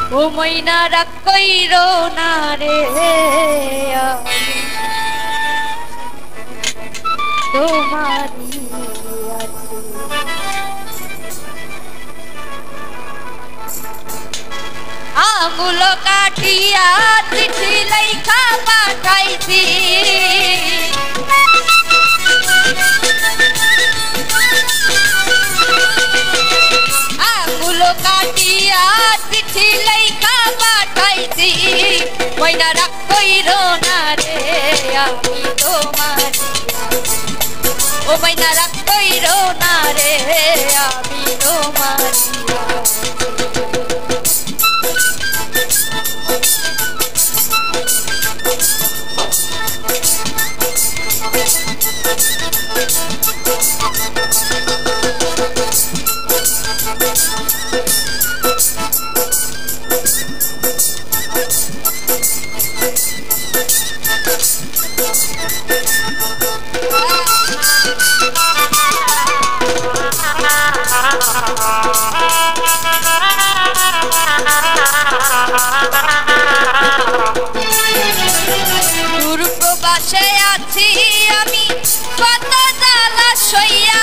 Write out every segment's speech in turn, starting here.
ও ময়না রাগ কইরো না রে তোমারি আঙুল কাটিয়া চিঠি লেখা পাঠাইছি আঙুল কাটিয়া চিঠি লেখা পাঠাইছি ময়না রাগ কইরো না রে আমি তোমারি ও ময়না রাগ কইরো না রে আমি তোমারি দূর প্রবাসে আছি আমি কত জ্বালা সইয়া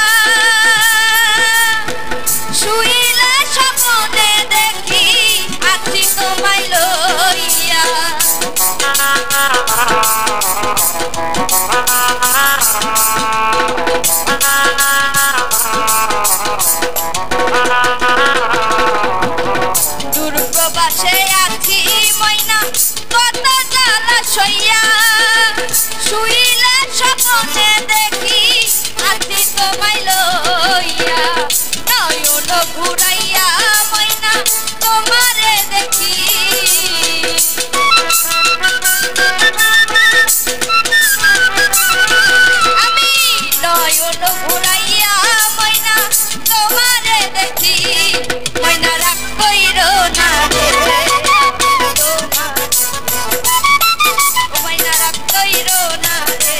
শুইলে স্বপ্নে দেখি আছি তোমায় লইয়া দূর প্রবাসে আছি ময়না কত জ্বালা সইয়া শুইলে স্বপ্নে দেখি আছি তোমায় লইয়া নয়ন ঘুরাইয়া ময়না তোমারে দেখি আমি নয়ন ঘুরাইয়া ময়না তোমারে দেখি ময়না রাগ কইরো না রে ময়না রাগ কইরো না রে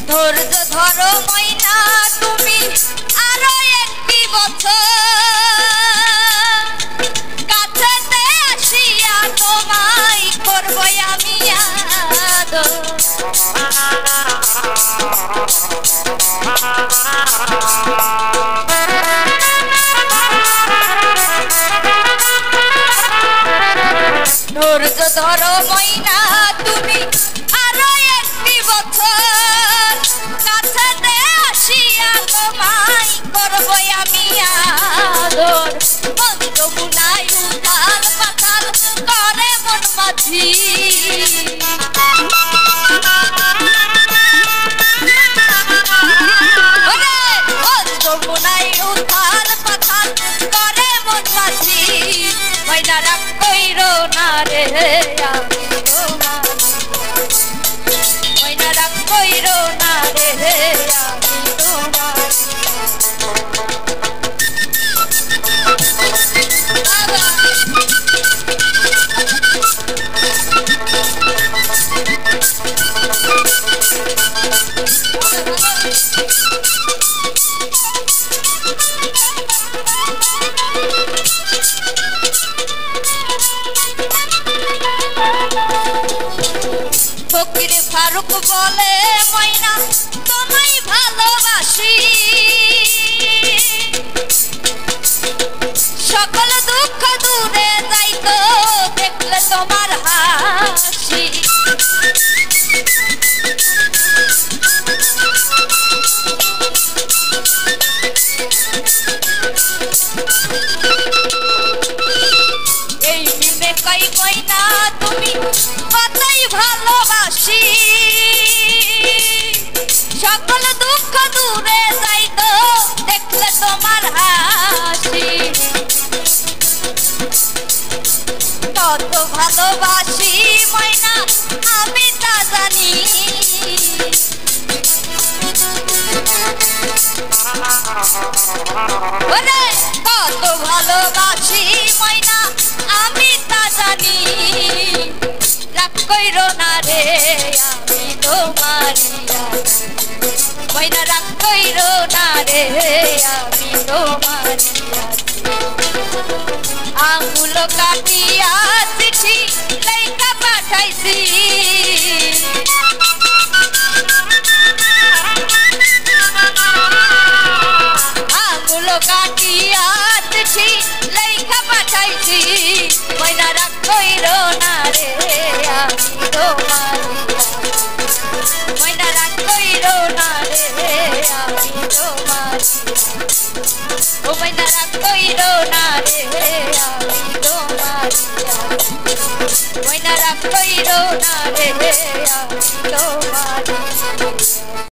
ধৈর্য ধরো ময়না তুমি আরো একটি বছর কাছেতে আসিয়া তোমায় করবো আমি আদর ধৈর্য ধরো ময়না তুমি আরো একটি বছর কাছেতে আসিয়া তোমায় করবো আমি আদর যমুনায় উথাল পাথাল করে মন মাঝি যমুনায় উথাল পাথাল করে মন মাঝি ময়না রাগ কইরো না রে আমি তোমারি ময়না রাগ কইরো না রে আমি তোমারি ফকির ফারুক বলে ময়না তোমায় ভালোবাসি সকল দুঃখ দূরে যাইতো দেখলে তোমার হাসি এই মিমে কই ময়না তুমি কতই ভালোবাসি আমি তোমার আঙুল কাটিয়া চিঠি লেখা পাঠাইছি আঙুল কাটিয়া চিঠি লেখা পাঠাইছি ময়না রাগ কইরো না রে আমি তোমার ময়না রাগ কইরো না রে আমি তোমার ও ময়না রাগ কইরো না রে আমি তোমার ময়না রাগ কইরো না রে আমি তোমার